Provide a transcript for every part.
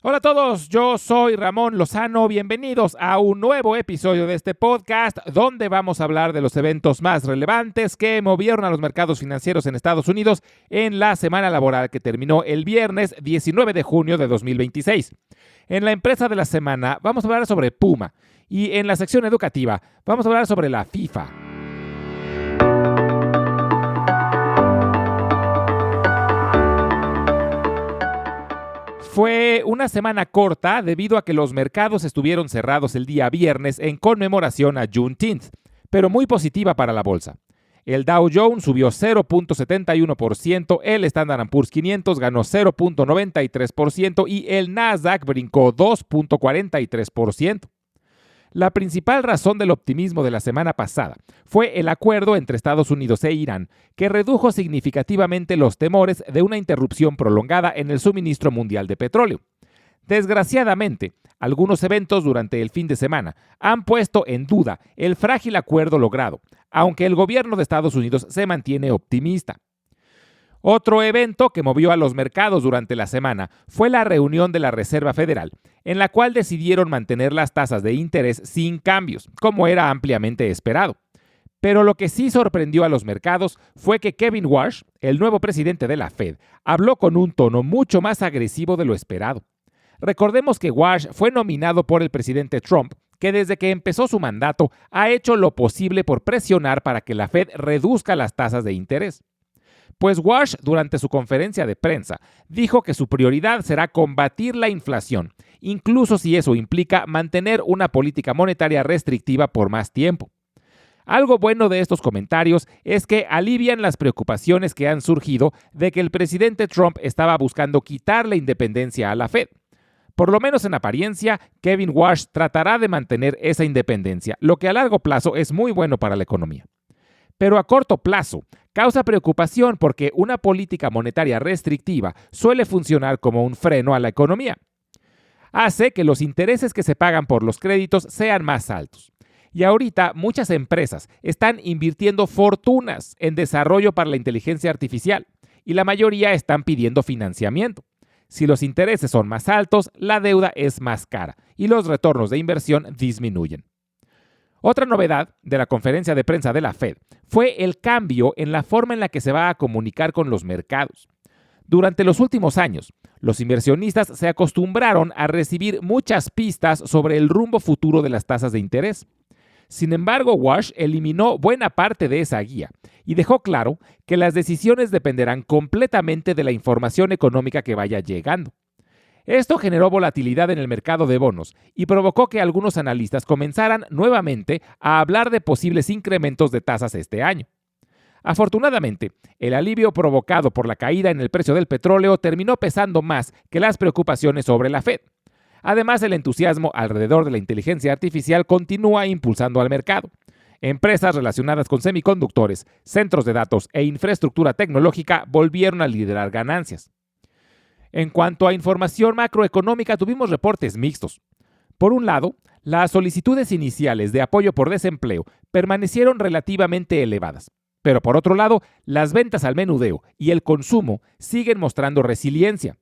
Hola a todos, yo soy Ramón Lozano, bienvenidos a un nuevo episodio de este podcast donde vamos a hablar de los eventos más relevantes que movieron a los mercados financieros en Estados Unidos en la semana laboral que terminó el viernes 19 de junio de 2026. En la empresa de la semana vamos a hablar sobre Puma y en la sección educativa vamos a hablar sobre la FIFA. Fue una semana corta debido a que los mercados estuvieron cerrados el día viernes en conmemoración a Juneteenth, pero muy positiva para la bolsa. El Dow Jones subió 0.71%, el Standard & Poor's 500 ganó 0.93% y el Nasdaq brincó 2.43%. La principal razón del optimismo de la semana pasada fue el acuerdo entre Estados Unidos e Irán, que redujo significativamente los temores de una interrupción prolongada en el suministro mundial de petróleo. Desgraciadamente, algunos eventos durante el fin de semana han puesto en duda el frágil acuerdo logrado, aunque el gobierno de Estados Unidos se mantiene optimista. Otro evento que movió a los mercados durante la semana fue la reunión de la Reserva Federal, en la cual decidieron mantener las tasas de interés sin cambios, como era ampliamente esperado. Pero lo que sí sorprendió a los mercados fue que Kevin Warsh, el nuevo presidente de la Fed, habló con un tono mucho más agresivo de lo esperado. Recordemos que Warsh fue nominado por el presidente Trump, que desde que empezó su mandato ha hecho lo posible por presionar para que la Fed reduzca las tasas de interés. Pues Warsh, durante su conferencia de prensa, dijo que su prioridad será combatir la inflación, incluso si eso implica mantener una política monetaria restrictiva por más tiempo. Algo bueno de estos comentarios es que alivian las preocupaciones que han surgido de que el presidente Trump estaba buscando quitarle independencia a la Fed. Por lo menos en apariencia, Kevin Warsh tratará de mantener esa independencia, lo que a largo plazo es muy bueno para la economía. Pero a corto plazo, causa preocupación porque una política monetaria restrictiva suele funcionar como un freno a la economía. Hace que los intereses que se pagan por los créditos sean más altos. Y ahorita muchas empresas están invirtiendo fortunas en desarrollo para la inteligencia artificial y la mayoría están pidiendo financiamiento. Si los intereses son más altos, la deuda es más cara y los retornos de inversión disminuyen. Otra novedad de la conferencia de prensa de la Fed fue el cambio en la forma en la que se va a comunicar con los mercados. Durante los últimos años, los inversionistas se acostumbraron a recibir muchas pistas sobre el rumbo futuro de las tasas de interés. Sin embargo, Warsh eliminó buena parte de esa guía y dejó claro que las decisiones dependerán completamente de la información económica que vaya llegando. Esto generó volatilidad en el mercado de bonos y provocó que algunos analistas comenzaran nuevamente a hablar de posibles incrementos de tasas este año. Afortunadamente, el alivio provocado por la caída en el precio del petróleo terminó pesando más que las preocupaciones sobre la Fed. Además, el entusiasmo alrededor de la inteligencia artificial continúa impulsando al mercado. Empresas relacionadas con semiconductores, centros de datos e infraestructura tecnológica volvieron a liderar ganancias. En cuanto a información macroeconómica, tuvimos reportes mixtos. Por un lado, las solicitudes iniciales de apoyo por desempleo permanecieron relativamente elevadas. Pero por otro lado, las ventas al menudeo y el consumo siguen mostrando resiliencia,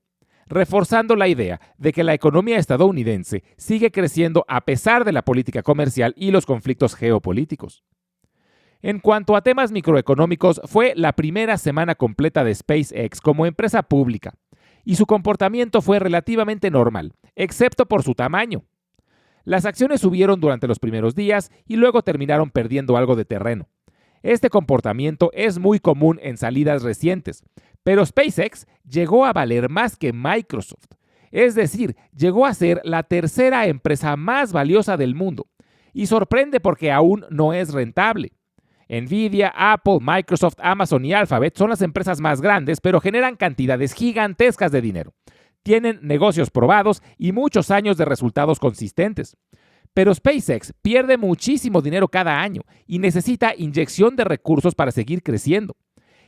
reforzando la idea de que la economía estadounidense sigue creciendo a pesar de la política comercial y los conflictos geopolíticos. En cuanto a temas microeconómicos, fue la primera semana completa de SpaceX como empresa pública, y su comportamiento fue relativamente normal, excepto por su tamaño. Las acciones subieron durante los primeros días y luego terminaron perdiendo algo de terreno. Este comportamiento es muy común en salidas recientes, pero SpaceX llegó a valer más que Microsoft. Es decir, llegó a ser la tercera empresa más valiosa del mundo, y sorprende porque aún no es rentable. Nvidia, Apple, Microsoft, Amazon y Alphabet son las empresas más grandes, pero generan cantidades gigantescas de dinero. Tienen negocios probados y muchos años de resultados consistentes. Pero SpaceX pierde muchísimo dinero cada año y necesita inyección de recursos para seguir creciendo.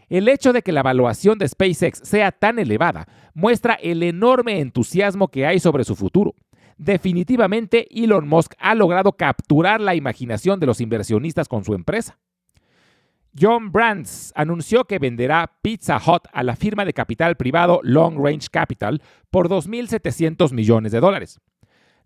El hecho de que la evaluación de SpaceX sea tan elevada muestra el enorme entusiasmo que hay sobre su futuro. Definitivamente, Elon Musk ha logrado capturar la imaginación de los inversionistas con su empresa. Yum! Brands anunció que venderá Pizza Hut a la firma de capital privado Long Range Capital por $2.700 millones.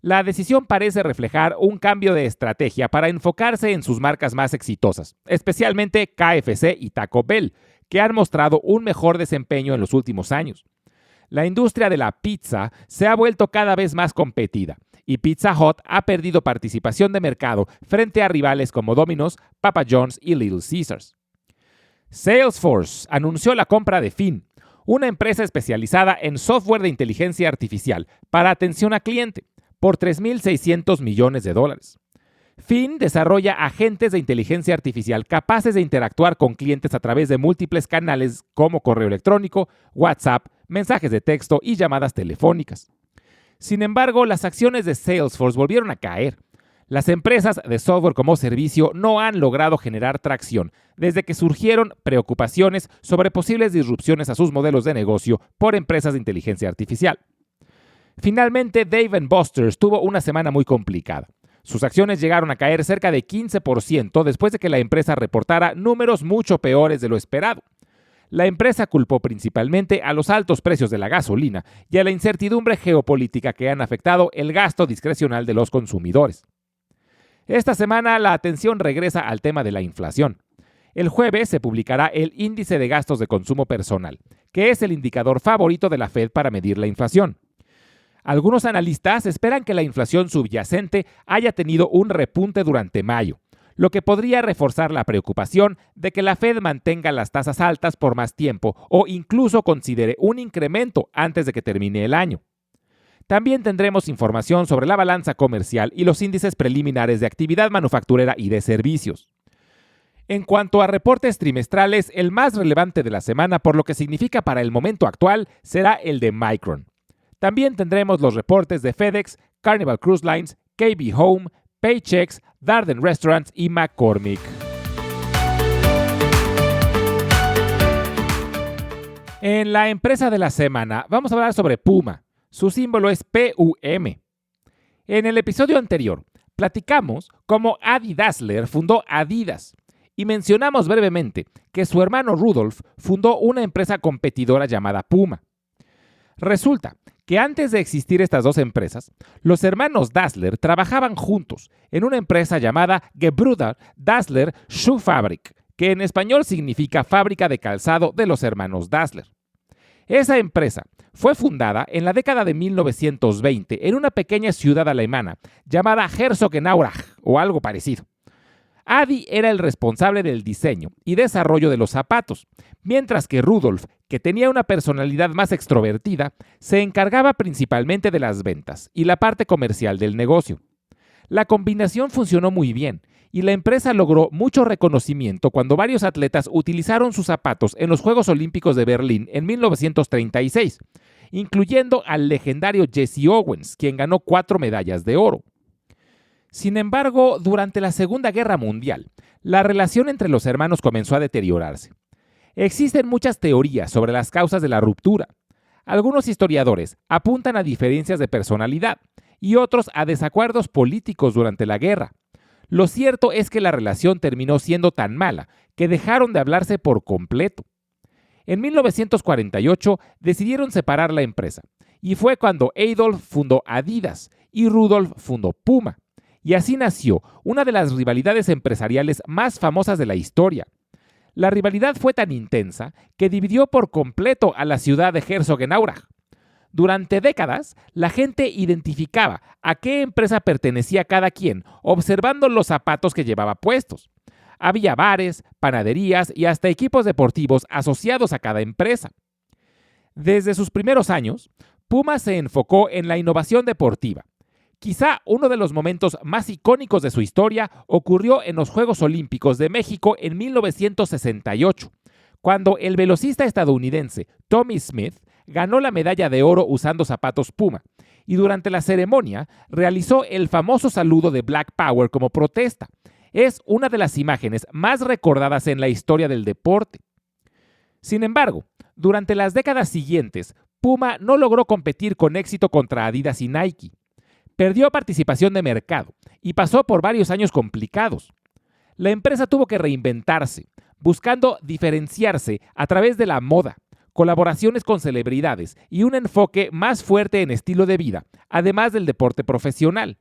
La decisión parece reflejar un cambio de estrategia para enfocarse en sus marcas más exitosas, especialmente KFC y Taco Bell, que han mostrado un mejor desempeño en los últimos años. La industria de la pizza se ha vuelto cada vez más competida y Pizza Hut ha perdido participación de mercado frente a rivales como Domino's, Papa John's y Little Caesars. Salesforce anunció la compra de Fin, una empresa especializada en software de inteligencia artificial para atención a cliente, por $3.600 millones. Fin desarrolla agentes de inteligencia artificial capaces de interactuar con clientes a través de múltiples canales como correo electrónico, WhatsApp, mensajes de texto y llamadas telefónicas. Sin embargo, las acciones de Salesforce volvieron a caer. Las empresas de software como servicio no han logrado generar tracción desde que surgieron preocupaciones sobre posibles disrupciones a sus modelos de negocio por empresas de inteligencia artificial. Finalmente, Dave & Buster's tuvo una semana muy complicada. Sus acciones llegaron a caer cerca de 15% después de que la empresa reportara números mucho peores de lo esperado. La empresa culpó principalmente a los altos precios de la gasolina y a la incertidumbre geopolítica que han afectado el gasto discrecional de los consumidores. Esta semana la atención regresa al tema de la inflación. El jueves se publicará el índice de gastos de consumo personal, que es el indicador favorito de la Fed para medir la inflación. Algunos analistas esperan que la inflación subyacente haya tenido un repunte durante mayo, lo que podría reforzar la preocupación de que la Fed mantenga las tasas altas por más tiempo o incluso considere un incremento antes de que termine el año. También tendremos información sobre la balanza comercial y los índices preliminares de actividad manufacturera y de servicios. En cuanto a reportes trimestrales, el más relevante de la semana por lo que significa para el momento actual será el de Micron. También tendremos los reportes de FedEx, Carnival Cruise Lines, KB Home, Paychex, Darden Restaurants y McCormick. En la empresa de la semana vamos a hablar sobre Puma. Su símbolo es PUM. En el episodio anterior platicamos cómo Adi Dassler fundó Adidas y mencionamos brevemente que su hermano Rudolf fundó una empresa competidora llamada Puma. Resulta que antes de existir estas dos empresas, los hermanos Dassler trabajaban juntos en una empresa llamada Gebrüder Dassler Schuhfabrik, que en español significa fábrica de calzado de los hermanos Dassler. Esa empresa fue fundada en la década de 1920 en una pequeña ciudad alemana llamada Herzogenaurach o algo parecido. Adi era el responsable del diseño y desarrollo de los zapatos, mientras que Rudolf, que tenía una personalidad más extrovertida, se encargaba principalmente de las ventas y la parte comercial del negocio. La combinación funcionó muy bien y la empresa logró mucho reconocimiento cuando varios atletas utilizaron sus zapatos en los Juegos Olímpicos de Berlín en 1936, incluyendo al legendario Jesse Owens, quien ganó 4 medallas de oro. Sin embargo, durante la Segunda Guerra Mundial, la relación entre los hermanos comenzó a deteriorarse. Existen muchas teorías sobre las causas de la ruptura. Algunos historiadores apuntan a diferencias de personalidad y otros a desacuerdos políticos durante la guerra. Lo cierto es que la relación terminó siendo tan mala que dejaron de hablarse por completo. En 1948 decidieron separar la empresa y fue cuando Adolf fundó Adidas y Rudolf fundó Puma. Y así nació una de las rivalidades empresariales más famosas de la historia. La rivalidad fue tan intensa que dividió por completo a la ciudad de Herzogenaurach. Durante décadas, la gente identificaba a qué empresa pertenecía cada quien observando los zapatos que llevaba puestos. Había bares, panaderías y hasta equipos deportivos asociados a cada empresa. Desde sus primeros años, Puma se enfocó en la innovación deportiva. Quizá uno de los momentos más icónicos de su historia ocurrió en los Juegos Olímpicos de México en 1968, cuando el velocista estadounidense Tommie Smith ganó la medalla de oro usando zapatos Puma, y durante la ceremonia realizó el famoso saludo de Black Power como protesta. Es una de las imágenes más recordadas en la historia del deporte. Sin embargo, durante las décadas siguientes, Puma no logró competir con éxito contra Adidas y Nike. Perdió participación de mercado y pasó por varios años complicados. La empresa tuvo que reinventarse, buscando diferenciarse a través de la moda, colaboraciones con celebridades y un enfoque más fuerte en estilo de vida, además del deporte profesional.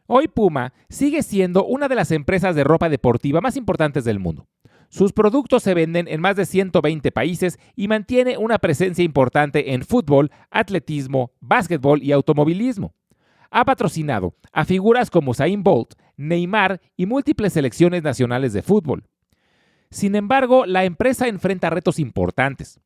Hoy Puma sigue siendo una de las empresas de ropa deportiva más importantes del mundo. Sus productos se venden en más de 120 países y mantiene una presencia importante en fútbol, atletismo, básquetbol y automovilismo. Ha patrocinado a figuras como Usain Bolt, Neymar y múltiples selecciones nacionales de fútbol. Sin embargo, la empresa enfrenta retos importantes.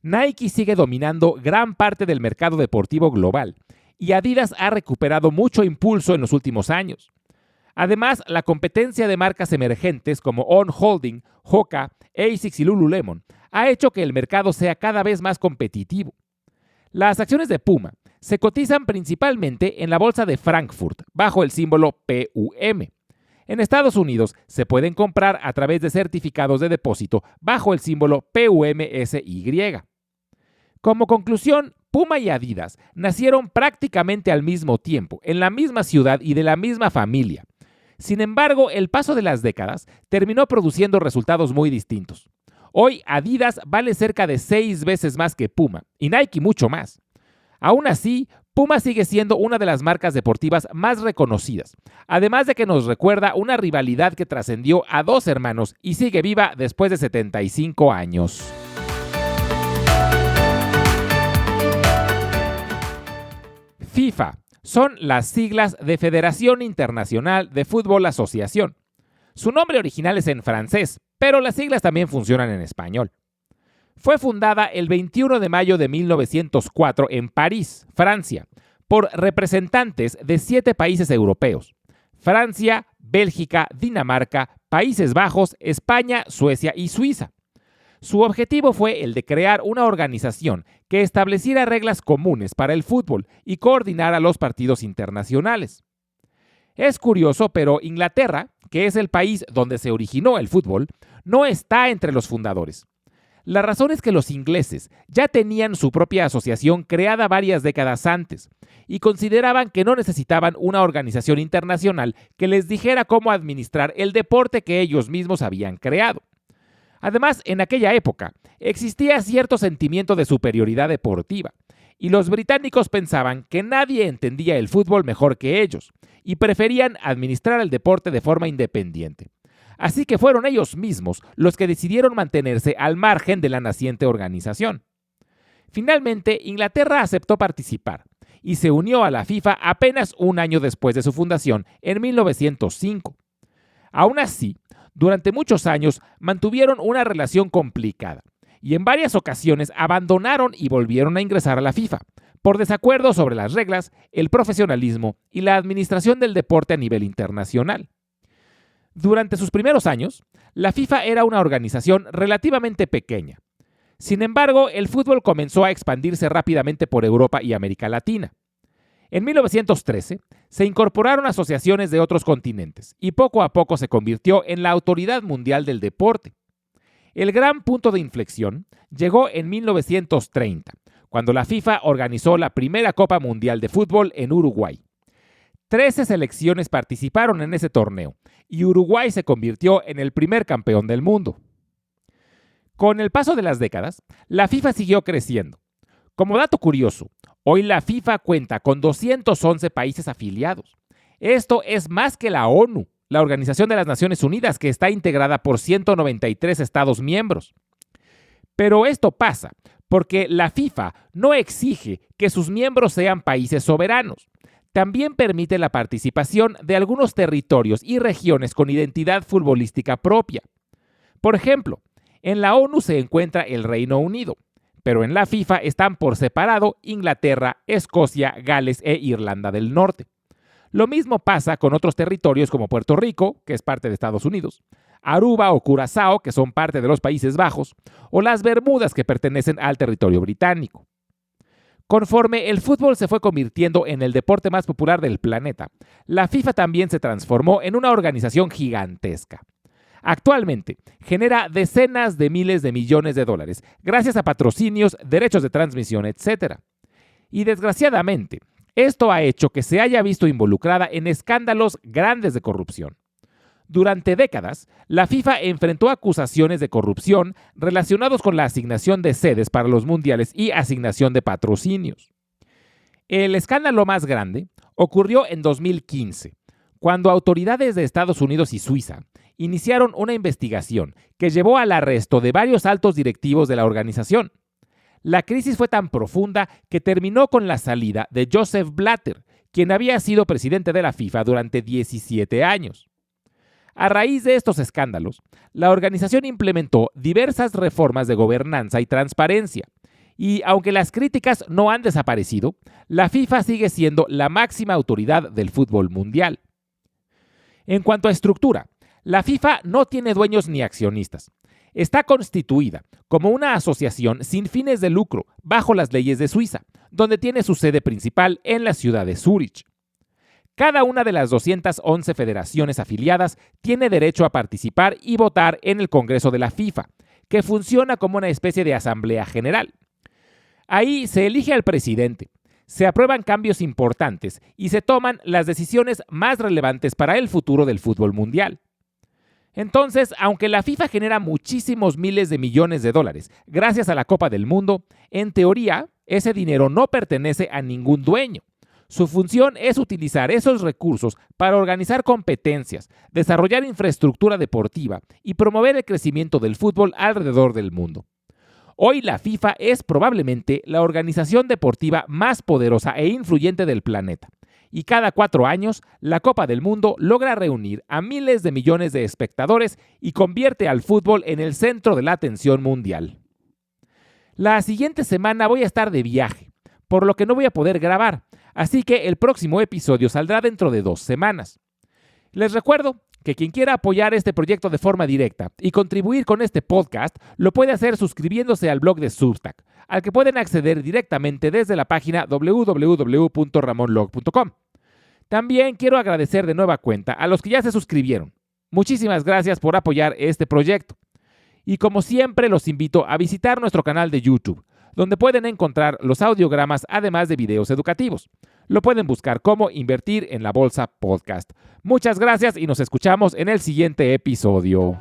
Nike sigue dominando gran parte del mercado deportivo global y Adidas ha recuperado mucho impulso en los últimos años. Además, la competencia de marcas emergentes como On Holding, Hoka, ASICS y Lululemon ha hecho que el mercado sea cada vez más competitivo. Las acciones de Puma se cotizan principalmente en la bolsa de Frankfurt, bajo el símbolo PUM. En Estados Unidos se pueden comprar a través de certificados de depósito bajo el símbolo PUMSY. Como conclusión, Puma y Adidas nacieron prácticamente al mismo tiempo, en la misma ciudad y de la misma familia. Sin embargo, el paso de las décadas terminó produciendo resultados muy distintos. Hoy Adidas vale cerca de 6 veces más que Puma y Nike mucho más. Aún así, Puma sigue siendo una de las marcas deportivas más reconocidas, además de que nos recuerda una rivalidad que trascendió a 2 hermanos y sigue viva después de 75 años. FIFA son las siglas de Federación Internacional de Fútbol Asociación. Su nombre original es en francés, pero las siglas también funcionan en español. Fue fundada el 21 de mayo de 1904 en París, Francia, por representantes de 7 países europeos: Francia, Bélgica, Dinamarca, Países Bajos, España, Suecia y Suiza. Su objetivo fue el de crear una organización que estableciera reglas comunes para el fútbol y coordinara los partidos internacionales. Es curioso, pero Inglaterra, que es el país donde se originó el fútbol, no está entre los fundadores. La razón es que los ingleses ya tenían su propia asociación creada varias décadas antes y consideraban que no necesitaban una organización internacional que les dijera cómo administrar el deporte que ellos mismos habían creado. Además, en aquella época existía cierto sentimiento de superioridad deportiva y los británicos pensaban que nadie entendía el fútbol mejor que ellos y preferían administrar el deporte de forma independiente. Así que fueron ellos mismos los que decidieron mantenerse al margen de la naciente organización. Finalmente, Inglaterra aceptó participar y se unió a la FIFA apenas un año después de su fundación, en 1905. Aún así, durante muchos años mantuvieron una relación complicada y en varias ocasiones abandonaron y volvieron a ingresar a la FIFA, por desacuerdo sobre las reglas, el profesionalismo y la administración del deporte a nivel internacional. Durante sus primeros años, la FIFA era una organización relativamente pequeña. Sin embargo, el fútbol comenzó a expandirse rápidamente por Europa y América Latina. En 1913, se incorporaron asociaciones de otros continentes y poco a poco se convirtió en la autoridad mundial del deporte. El gran punto de inflexión llegó en 1930, cuando la FIFA organizó la primera Copa Mundial de Fútbol en Uruguay. 13 selecciones participaron en ese torneo y Uruguay se convirtió en el primer campeón del mundo. Con el paso de las décadas, la FIFA siguió creciendo. Como dato curioso, hoy la FIFA cuenta con 211 países afiliados. Esto es más que la ONU, la Organización de las Naciones Unidas, que está integrada por 193 Estados miembros. Pero esto pasa porque la FIFA no exige que sus miembros sean países soberanos. También permite la participación de algunos territorios y regiones con identidad futbolística propia. Por ejemplo, en la ONU se encuentra el Reino Unido, pero en la FIFA están por separado Inglaterra, Escocia, Gales e Irlanda del Norte. Lo mismo pasa con otros territorios como Puerto Rico, que es parte de Estados Unidos, Aruba o Curazao, que son parte de los Países Bajos, o las Bermudas, que pertenecen al territorio británico. Conforme el fútbol se fue convirtiendo en el deporte más popular del planeta, la FIFA también se transformó en una organización gigantesca. Actualmente, genera decenas de miles de millones de dólares gracias a patrocinios, derechos de transmisión, etc. Y desgraciadamente, esto ha hecho que se haya visto involucrada en escándalos grandes de corrupción. Durante décadas, la FIFA enfrentó acusaciones de corrupción relacionados con la asignación de sedes para los mundiales y asignación de patrocinios. El escándalo más grande ocurrió en 2015, cuando autoridades de Estados Unidos y Suiza iniciaron una investigación que llevó al arresto de varios altos directivos de la organización. La crisis fue tan profunda que terminó con la salida de Joseph Blatter, quien había sido presidente de la FIFA durante 17 años. A raíz de estos escándalos, la organización implementó diversas reformas de gobernanza y transparencia, y aunque las críticas no han desaparecido, la FIFA sigue siendo la máxima autoridad del fútbol mundial. En cuanto a estructura, la FIFA no tiene dueños ni accionistas. Está constituida como una asociación sin fines de lucro bajo las leyes de Suiza, donde tiene su sede principal en la ciudad de Zúrich. Cada una de las 211 federaciones afiliadas tiene derecho a participar y votar en el Congreso de la FIFA, que funciona como una especie de asamblea general. Ahí se elige al presidente, se aprueban cambios importantes y se toman las decisiones más relevantes para el futuro del fútbol mundial. Entonces, aunque la FIFA genera muchísimos miles de millones de dólares gracias a la Copa del Mundo, en teoría, ese dinero no pertenece a ningún dueño. Su función es utilizar esos recursos para organizar competencias, desarrollar infraestructura deportiva y promover el crecimiento del fútbol alrededor del mundo. Hoy la FIFA es probablemente la organización deportiva más poderosa e influyente del planeta. Y cada 4 años, la Copa del Mundo logra reunir a miles de millones de espectadores y convierte al fútbol en el centro de la atención mundial. La siguiente semana voy a estar de viaje, por lo que no voy a poder grabar, así que el próximo episodio saldrá dentro de 2 semanas. Les recuerdo que quien quiera apoyar este proyecto de forma directa y contribuir con este podcast lo puede hacer suscribiéndose al blog de Substack, al que pueden acceder directamente desde la página www.ramonlog.com. También quiero agradecer de nueva cuenta a los que ya se suscribieron. Muchísimas gracias por apoyar este proyecto. Y como siempre los invito a visitar nuestro canal de YouTube, donde pueden encontrar los audiogramas además de videos educativos. Lo pueden buscar como Invertir en la Bolsa Podcast. Muchas gracias y nos escuchamos en el siguiente episodio.